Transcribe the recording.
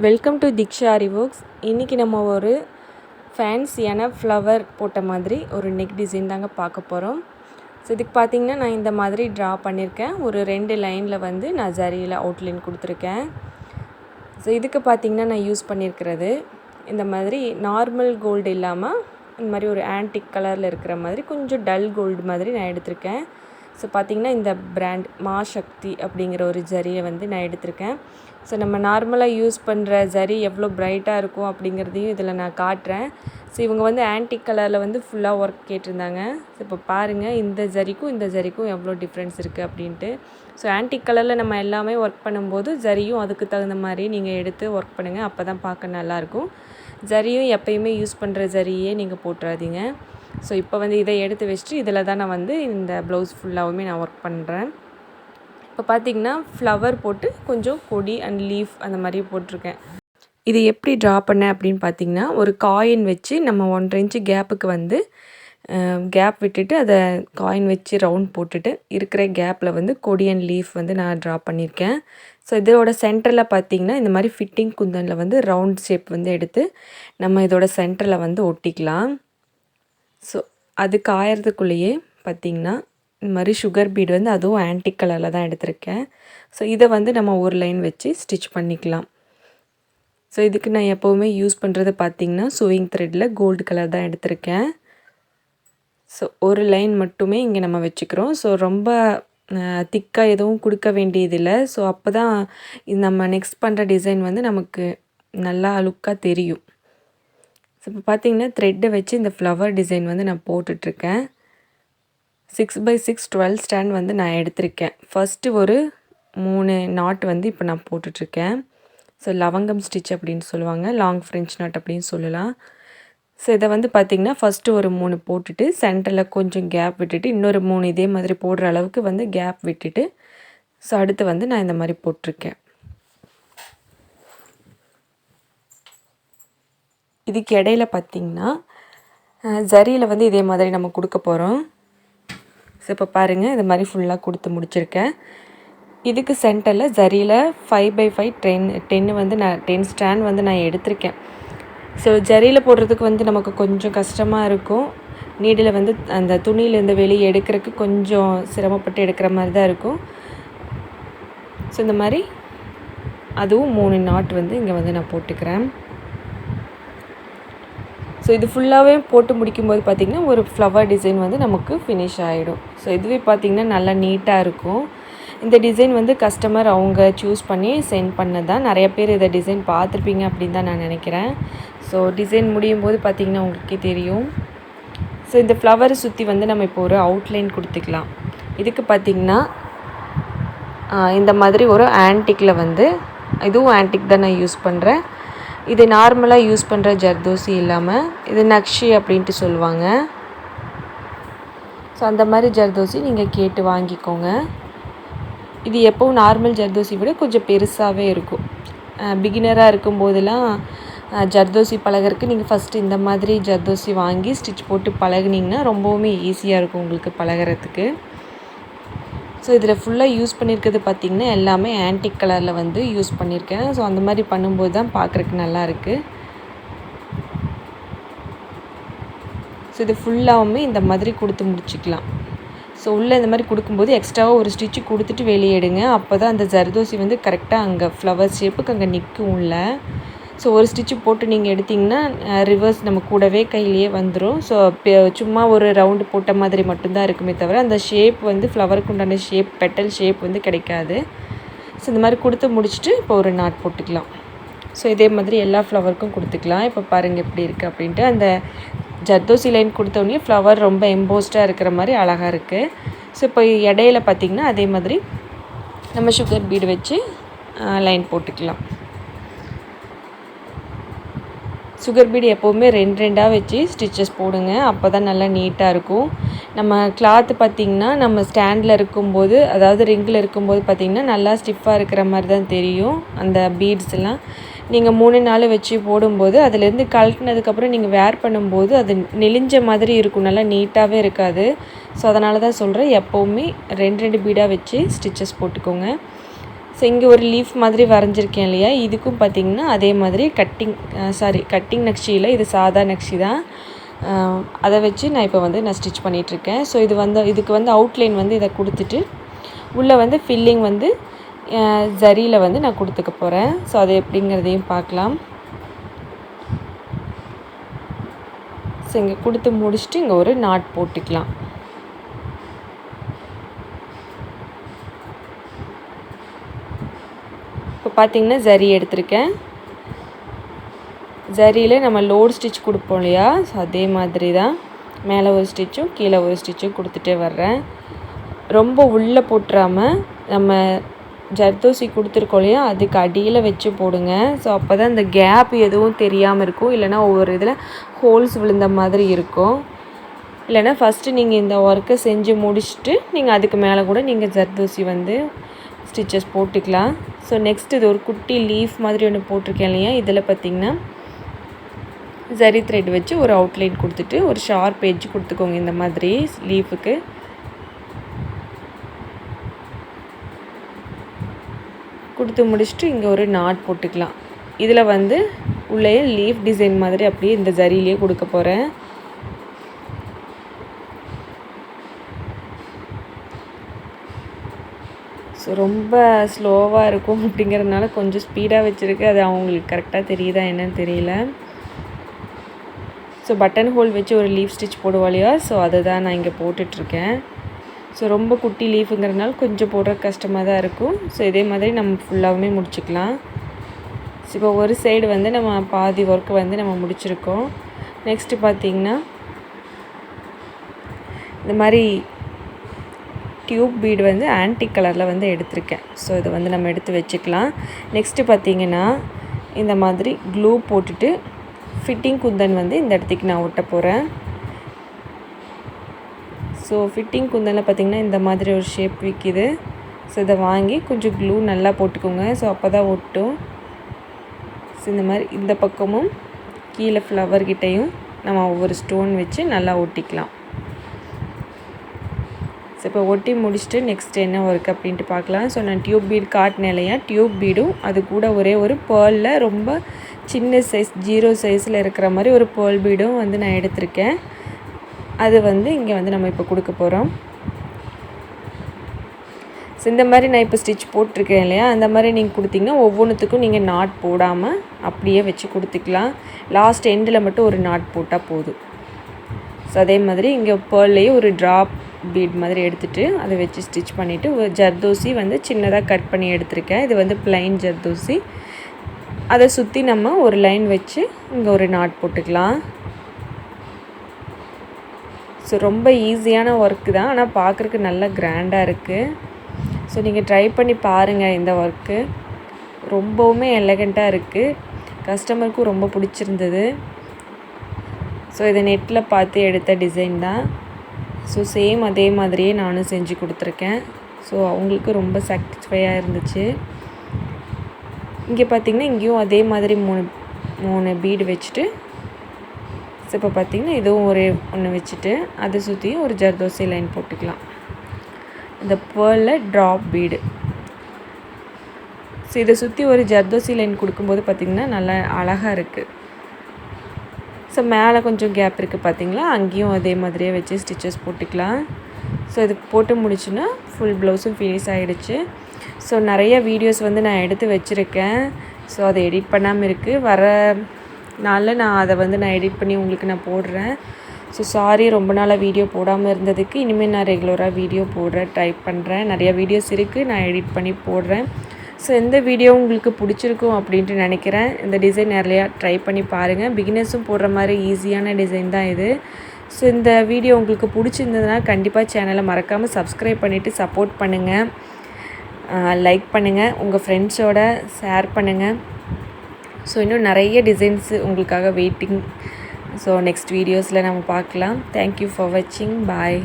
Welcome to Diksha aari works. இன்றைக்கி நம்ம ஒரு ஃபேன்சியான ஃப்ளவர் போட்ட மாதிரி ஒரு நெக் டிசைன் தாங்க பார்க்க போகிறோம். ஸோ இதுக்கு பார்த்திங்கன்னா நான் இந்த மாதிரி ட்ரா பண்ணியிருக்கேன். ஒரு 2 லைனில் வந்து நான் ஜரியில் அவுட்லைன் கொடுத்துருக்கேன். ஸோ இதுக்கு பார்த்திங்கன்னா நான் யூஸ் பண்ணியிருக்கிறது இந்த மாதிரி நார்மல் கோல்டு இல்லாமல் இந்த மாதிரி ஒரு ஆன்டிக் கலரில் இருக்கிற மாதிரி கொஞ்சம் டல் கோல்டு மாதிரி நான் எடுத்திருக்கேன். ஸோ பார்த்திங்கன்னா இந்த பிராண்ட் மாசக்தி அப்படிங்கிற ஒரு ஜரியை வந்து நான் எடுத்திருக்கேன். ஸோ நம்ம நார்மலாக யூஸ் பண்ணுற ஜரி எவ்வளோ பிரைட்டாக இருக்கும் அப்படிங்கிறதையும் இதில் நான் காட்டுறேன். ஸோ இவங்க வந்து ஆன்டிக் கலரில் வந்து ஃபுல்லாக ஒர்க் கேட்டிருந்தாங்க. ஸோ இப்போ பாருங்கள் இந்த ஜரிக்கும் எவ்வளோ டிஃப்ரென்ஸ் இருக்குது அப்படின்ட்டு. ஸோ ஆன்டிக் கலரில் நம்ம எல்லாமே ஒர்க் பண்ணும்போது ஜரியும் அதுக்கு தகுந்த மாதிரி நீங்கள் எடுத்து ஒர்க் பண்ணுங்கள். அப்போ தான் பார்க்க நல்லாயிருக்கும். ஜரியும் எப்பயுமே யூஸ் பண்ணுற ஜரியே நீங்கள் போட்டுறாதீங்க. ஸோ இப்போ வந்து இதை எடுத்து வச்சுட்டு இதில் தான் நான் வந்து இந்த ப்ளவுஸ் ஃபுல்லாகவுமே நான் ஒர்க் பண்ணுறேன். இப்போ பார்த்திங்கன்னா ஃப்ளவர் போட்டு கொஞ்சம் கொடி அண்ட் லீஃப் அந்த மாதிரி போட்டிருக்கேன். இது எப்படி ட்ரா பண்ணேன் அப்படின்னு பார்த்திங்கன்னா, ஒரு காயின் வச்சு நம்ம 1.5 இன்ச்சு கேப்புக்கு வந்து கேப் விட்டுட்டு அதை காயின் வச்சு ரவுண்ட் போட்டுட்டு இருக்கிற கேப்பில் வந்து கொடி அண்ட் லீஃப் வந்து நான் ட்ரா பண்ணியிருக்கேன். ஸோ இதோட சென்டரில் பார்த்திங்கன்னா இந்த மாதிரி ஃபிட்டிங் குந்தனில் வந்து ரவுண்ட் ஷேப் வந்து எடுத்து நம்ம இதோட சென்டரில் வந்து ஒட்டிக்கலாம். ஸோ அது காயறதுக்குள்ளேயே பார்த்திங்கன்னா இந்த மாதிரி சுகர் பீடு வந்து அதுவும் ஆன்டிக் கலரில் தான் எடுத்திருக்கேன். ஸோ இதை வந்து நம்ம ஒரு லைன் வச்சு ஸ்டிச் பண்ணிக்கலாம். ஸோ இதுக்கு நான் எப்போவுமே யூஸ் பண்ணுறது பார்த்திங்கன்னா சூயிங் த்ரெட்டில் கோல்டு கலர் தான் எடுத்திருக்கேன். ஸோ ஒரு லைன் மட்டுமே இங்கே நம்ம வச்சுக்கிறோம். ஸோ ரொம்ப திக்காக எதுவும் கொடுக்க வேண்டியதில்லை. ஸோ அப்போ தான் நம்ம நெக்ஸ்ட் பண்ணுற டிசைன் வந்து நமக்கு நல்லா லுக்காக தெரியும். ஸோ இப்போ பார்த்திங்கன்னா த்ரெட்டை வச்சு இந்த ஃப்ளவர் டிசைன் வந்து நான் போட்டுட்ருக்கேன். 6x6 12 ஸ்டாண்ட் வந்து நான் எடுத்திருக்கேன். ஃபஸ்ட்டு ஒரு 3 நாட் வந்து இப்போ நான் போட்டுட்ருக்கேன். ஸோ லவங்கம் ஸ்டிச் அப்படின்னு சொல்லுவாங்க, லாங் ஃப்ரெஞ்ச் நாட் அப்படின்னு சொல்லலாம். ஸோ இதை வந்து பார்த்திங்கன்னா ஃபஸ்ட்டு ஒரு 3 போட்டுட்டு சென்டரில் கொஞ்சம் கேப் விட்டுட்டு இன்னொரு 3 இதே மாதிரி போடுற அளவுக்கு வந்து கேப் விட்டுட்டு ஸோ அடுத்து வந்து நான் இந்த மாதிரி போட்டிருக்கேன். இதுக்கு இடையில பார்த்திங்கன்னா ஜரியில் வந்து இதே மாதிரி நம்ம கொடுக்க போகிறோம். ஸோ இப்போ பாருங்கள் இது மாதிரி ஃபுல்லாக கொடுத்து முடிச்சிருக்கேன். இதுக்கு சென்டரில் ஜரியில் 5x5 10 வந்து நான் 10 ஸ்டாண்ட் வந்து நான் எடுத்திருக்கேன். ஸோ ஜரியில் போடுறதுக்கு வந்து நமக்கு கொஞ்சம் கஷ்டமாக இருக்கும். நீடில் வந்து அந்த துணியிலேருந்து வெளியே எடுக்கிறதுக்கு கொஞ்சம் சிரமப்பட்டு எடுக்கிற மாதிரி தான் இருக்கும். ஸோ இந்த மாதிரி அதுவும் 3 நாட் வந்து இங்கே வந்து நான் போட்டுக்கிறேன். ஸோ இது ஃபுல்லாகவே போட்டு முடிக்கும்போது பார்த்திங்கன்னா ஒரு ஃப்ளவர் டிசைன் வந்து நமக்கு ஃபினிஷ் ஆகிடும். ஸோ இதுவே பார்த்திங்கன்னா நல்லா நீட்டாக இருக்கும். இந்த டிசைன் வந்து கஸ்டமர் அவங்க சூஸ் பண்ணி சென்ட் பண்ணது தான். நிறைய பேர் இதை டிசைன் பார்த்துருப்பீங்க அப்படின்னு தான் நான் நினைக்கிறேன். ஸோ டிசைன் முடியும் போது பார்த்திங்கன்னா உங்களுக்கே தெரியும். ஸோ இந்த ஃப்ளவரை சுற்றி வந்து நம்ம இப்போ ஒரு அவுட்லைன் கொடுத்துக்கலாம். இதுக்கு பார்த்திங்கன்னா இந்த மாதிரி ஒரு ஆன்டிக்கில் வந்து இதுவும் ஆன்டிக் தான் நான் யூஸ் பண்ணுறேன். இது நார்மலாக யூஸ் பண்ணுற ஜர்தோசி இல்லாமல் இது நக்ஷி அப்படின்ட்டு சொல்லுவாங்க. ஸோ அந்த மாதிரி ஜர்தோசி நீங்கள் கேட்டு வாங்கிக்கோங்க. இது எப்போவும் நார்மல் ஜர்தோசி விட கொஞ்சம் பெருசாகவே இருக்கும். பிகினராக இருக்கும்போதெல்லாம் ஜர்தோசி பழகிறதுக்கு நீங்கள் ஃபஸ்ட்டு இந்த மாதிரி ஜர்தோசி வாங்கி ஸ்டிச் போட்டு பழகுனிங்கன்னா ரொம்பவுமே ஈஸியாக இருக்கும் உங்களுக்கு பழகிறதுக்கு. ஸோ இதில் ஃபுல்லாக யூஸ் பண்ணியிருக்கிறது பார்த்திங்கன்னா எல்லாமே ஆன்டிக் கலரில் வந்து யூஸ் பண்ணியிருக்கேன். ஸோ அந்த மாதிரி பண்ணும்போது தான் பார்க்குறதுக்கு நல்லாயிருக்கு. ஸோ இது ஃபுல்லாகவுமே இந்த மாதிரி கொடுத்து முடிச்சுக்கலாம். ஸோ உள்ளே இந்த மாதிரி கொடுக்கும்போது எக்ஸ்ட்ராவாக ஒரு ஸ்டிச்சு கொடுத்துட்டு வெளியே எடுங்க. அப்போ தான் அந்த ஜர்தோசி வந்து கரெக்டாக அங்கே ஃப்ளவர் ஷேப்புக்கு அங்கே நிற்கும் உள்ள. ஸோ ஒரு ஸ்டிச்சு போட்டு நீங்கள் எடுத்திங்கன்னா ரிவர்ஸ் நம்ம கூடவே கையிலேயே வந்துடும். ஸோ சும்மா ஒரு ரவுண்டு போட்ட மாதிரி மட்டும்தான் இருக்குமே தவிர அந்த ஷேப் வந்து ஃப்ளவருக்கு உண்டான ஷேப் பெட்டல் ஷேப் வந்து கிடைக்காது. ஸோ இந்த மாதிரி கொடுத்து முடிச்சுட்டு இப்போ ஒரு நாட் போட்டுக்கலாம். ஸோ இதே மாதிரி எல்லா ஃப்ளவருக்கும் கொடுத்துக்கலாம். இப்போ பாருங்கள் எப்படி இருக்குது அப்படின்ட்டு. அந்த ஜர்தோசி லைன் கொடுத்தோடனே ஃப்ளவர் ரொம்ப எம்போஸ்டாக இருக்கிற மாதிரி அழகாக இருக்குது. ஸோ இப்போ இடையில பார்த்திங்கன்னா அதே மாதிரி நம்ம சுகர் பீடு வச்சு லைன் போட்டுக்கலாம். சுகர் பீடு எப்போவுமே 2 வச்சு ஸ்டிச்சஸ் போடுங்க. அப்போ தான் நல்லா நீட்டாக இருக்கும். நம்ம கிளாத்து பார்த்திங்கன்னா நம்ம ஸ்டாண்டில் இருக்கும்போது அதாவது ரிங்கில் இருக்கும்போது பார்த்திங்கன்னா நல்லா ஸ்டிஃபாக இருக்கிற மாதிரி தான் தெரியும். அந்த பீட்ஸ் எல்லாம் நீங்கள் 3 நாள் வச்சு போடும்போது அதுலேருந்து கழட்டினதுக்கப்புறம் நீங்கள் வேர் பண்ணும்போது அது நெளிஞ்ச மாதிரி இருக்கும், நல்லா நீட்டாகவே இருக்காது. ஸோ அதனால தான் சொல்கிறேன் எப்போவுமே 2 பீடாக வச்சு ஸ்டிச்சஸ் போட்டுக்கோங்க. ஸோ இங்கே ஒரு லீஃப் மாதிரி வரைஞ்சிருக்கேன் இல்லையா, இதுக்கும் பார்த்திங்கன்னா அதே மாதிரி கட்டிங் நக்ஷியில் இது சாதா நக்ஷி தான். அதை வச்சு நான் இப்போ வந்து நான் ஸ்டிச் பண்ணிகிட்ருக்கேன். ஸோ இதுக்கு வந்து அவுட்லைன் வந்து இதை கொடுத்துட்டு உள்ளே வந்து ஃபில்லிங் வந்து ஜரியில் வந்து நான் கொடுத்துக்க போகிறேன். ஸோ அது எப்படிங்கிறதையும் பார்க்கலாம். ஸோ இங்கே கொடுத்து முடிச்சுட்டு இங்கே ஒரு நாட் போட்டுக்கலாம். இப்போ பார்த்திங்கன்னா ஜரி எடுத்திருக்கேன். ஜரியில் நம்ம லோட் ஸ்டிச் கொடுப்போம் இல்லையா, ஸோ அதே மாதிரி தான் மேலே ஒரு ஸ்டிச்சும் கீழே ஒரு ஸ்டிச்சும் கொடுத்துட்டே வர்றேன். ரொம்ப உள்ளே போட்டுறாமல் நம்ம ஜர்தோசி கொடுத்துருக்கோம் இல்லையா, அதுக்கு அடியில் வச்சு போடுங்க. ஸோ அப்போ தான் இந்த கேப் எதுவும் தெரியாமல் இருக்கும். இல்லைனா ஒவ்வொரு இதில் ஹோல்ஸ் விழுந்த மாதிரி இருக்கும். இல்லைனா ஃபஸ்ட்டு நீங்கள் இந்த ஒர்க்கை செஞ்சு முடிச்சுட்டு நீங்கள் அதுக்கு மேலே கூட நீங்கள் ஜர்தோசி வந்து ஸ்டிச்சஸ் போட்டுக்கலாம். ஸோ நெக்ஸ்ட் இது ஒரு குட்டி லீஃப் மாதிரி ஒன்று போட்டிருக்கேன் இல்லையா, இதில் பார்த்திங்கன்னா ஜரி த்ரெட் வச்சு ஒரு அவுட்லைன் கொடுத்துட்டு ஒரு ஷார்ப் எட்ஜ் கொடுத்துக்கோங்க. இந்த மாதிரி லீஃபுக்கு கொடுத்து முடிச்சுட்டு இங்கே ஒரு நாட் போட்டுக்கலாம். இதில் வந்து உள்ளே லீஃப் டிசைன் மாதிரி அப்படியே இந்த ஜரியிலே கொடுக்க போகிறேன். ஸோ ரொம்ப ஸ்லோவாக இருக்கும் அப்படிங்கிறதுனால கொஞ்சம் ஸ்பீடாக வச்சுருக்கு. அது அவங்களுக்கு கரெக்டாக தெரியுதா என்னன்னு தெரியல. ஸோ பட்டன் ஹோல் வச்சு ஒரு லீஃப் ஸ்டிச் போடுவோம் இல்லையா, ஸோ அதை தான் நான் இங்கே போட்டுட்ருக்கேன். ஸோ ரொம்ப குட்டி லீஃபுங்கிறதுனால கொஞ்சம் போடுற கஷ்டமாக தான் இருக்கும். ஸோ இதே மாதிரி நம்ம ஃபுல்லாகவுமே முடிச்சுக்கலாம். ஸோ இப்போ ஒரு சைடு வந்து நம்ம பாதி ஒர்க்கு வந்து நம்ம முடிச்சிருக்கோம். நெக்ஸ்ட்டு பார்த்திங்கன்னா இந்த மாதிரி டியூப் பீடு வந்து ஆன்டிக் கலரில் வந்து எடுத்திருக்கேன். ஸோ இதை வந்து நம்ம எடுத்து வச்சுக்கலாம். நெக்ஸ்ட்டு பார்த்திங்கன்னா இந்த மாதிரி க்ளூ போட்டுட்டு ஃபிட்டிங் குந்தன் வந்து இந்த இடத்துக்கு நான் ஒட்ட போகிறேன். ஸோ ஃபிட்டிங் குந்தனில் பார்த்திங்கன்னா இந்த மாதிரி ஒரு ஷேப் விற்கிது. ஸோ இதை வாங்கி கொஞ்சம் க்ளூ நல்லா போட்டுக்கோங்க. ஸோ அப்போ தான் ஒட்டும். ஸோ இந்த மாதிரி இந்த பக்கமும் கீழே ஃப்ளவர்கிட்டையும் நம்ம ஒவ்வொரு ஸ்டோன் வச்சு நல்லா ஒட்டிக்கலாம். ஸோ இப்போ ஒட்டி முடிச்சுட்டு நெக்ஸ்ட் என்ன ஒர்க் அப்படின்ட்டு பார்க்கலாம். ஸோ நான் டியூப் பீடு காட்டினேன் இல்லையா, டியூப் பீடும் அது கூட ஒரே ஒரு பேர்லில் ரொம்ப சின்ன சைஸ் 0 சைஸில் இருக்கிற மாதிரி ஒரு பேர்ல் பீடும் வந்து நான் எடுத்திருக்கேன். அது வந்து இங்கே வந்து நம்ம இப்போ கொடுக்க போகிறோம். ஸோ இந்த மாதிரி நான் இப்போ ஸ்டிச் போட்டிருக்கேன் இல்லையா, அந்த மாதிரி நீங்கள் கொடுத்திங்கன்னா ஒவ்வொன்றுத்துக்கும் நீங்கள் நாட் போடாமல் அப்படியே வச்சு கொடுத்துக்கலாம். லாஸ்ட் எண்டில் மட்டும் ஒரு நாட் போட்டால் போதும். ஸோ அதே மாதிரி இங்கே பேர்லேயே ஒரு ட்ராப் பீட் மாதிரி எடுத்துகிட்டு அதை வச்சு ஸ்டிச் பண்ணிவிட்டு ஒரு ஜர்தோசி வந்து சின்னதாக கட் பண்ணி எடுத்திருக்கேன். இது வந்து பிளைன் ஜர்தோசி. அதை சுற்றி நம்ம ஒரு லைன் வச்சு இங்கே ஒரு நாட் போட்டுக்கலாம். ஸோ ரொம்ப ஈஸியான ஒர்க்கு தான், ஆனால் பார்க்குறக்கு நல்லா கிராண்டாக இருக்குது. ஸோ நீங்கள் ட்ரை பண்ணி பாருங்கள். இந்த ஒர்க்கு ரொம்பவுமே எலகண்ட்டாக இருக்குது. கஸ்டமருக்கும் ரொம்ப பிடிச்சிருந்தது. ஸோ இதை நெட்டில் பார்த்து எடுத்த டிசைன் தான். ஸோ சேம் அதே மாதிரியே நானும் செஞ்சு கொடுத்துருக்கேன். ஸோ அவங்களுக்கு ரொம்ப சாட்டிஸ்ஃபையாக இருந்துச்சு. இங்கே பார்த்திங்கன்னா இங்கேயும் அதே மாதிரி மூணு பீடு வச்சுட்டு, ஸோ இப்போ பார்த்திங்கன்னா இதுவும் ஒன்று வச்சுட்டு அதை சுற்றியும் ஒரு ஜர்தோசி லைன் போட்டுக்கலாம். இந்த பேர்லில் ட்ராப் பீடு. ஸோ இதை சுற்றி ஒரு ஜர்தோசி லைன் கொடுக்கும்போது பார்த்திங்கன்னா நல்லா அழகாக இருக்குது. ஸோ மேலே கொஞ்சம் கேப் இருக்குது பார்த்திங்களா, அங்கேயும் அதே மாதிரியே வச்சு ஸ்டிச்சஸ் போட்டுக்கலாம். ஸோ இது போட்டு முடிச்சுன்னா ஃபுல் ப்ளவுஸும் ஃபினிஷ் ஆகிடுச்சு. ஸோ நிறைய வீடியோஸ் வந்து நான் எடுத்து வச்சுருக்கேன். ஸோ அதை எடிட் பண்ணாமல் இருக்குது. வர நாளில் நான் அதை வந்து நான் எடிட் பண்ணி உங்களுக்கு நான் போடுறேன். ஸோ சாரி ரொம்ப நாளாக வீடியோ போடாமல் இருந்ததுக்கு. இனிமேல் நான் ரெகுலராக வீடியோ ட்ரை பண்ணுறேன். நிறையா வீடியோஸ் இருக்குது, நான் எடிட் பண்ணி போடுறேன். ஸோ இந்த வீடியோ உங்களுக்கு பிடிச்சிருக்கும் அப்படின்ட்டு நினைக்கிறேன். இந்த டிசைன் நிறையா ட்ரை பண்ணி பாருங்கள். பிகினர்ஸும் போடுற மாதிரி ஈஸியான டிசைன் தான் இது. ஸோ இந்த வீடியோ உங்களுக்கு பிடிச்சிருந்ததுன்னா கண்டிப்பாக சேனலை மறக்காமல் சப்ஸ்கிரைப் பண்ணிவிட்டு சப்போர்ட் பண்ணுங்கள், லைக் பண்ணுங்கள், உங்கள் ஃப்ரெண்ட்ஸோட ஷேர் பண்ணுங்கள். ஸோ இன்னும் நிறைய டிசைன்ஸு உங்களுக்காக வெயிட்டிங். ஸோ நெக்ஸ்ட் வீடியோஸில் நம்ம பார்க்கலாம். தேங்க்யூ ஃபார் வாட்சிங். பாய்.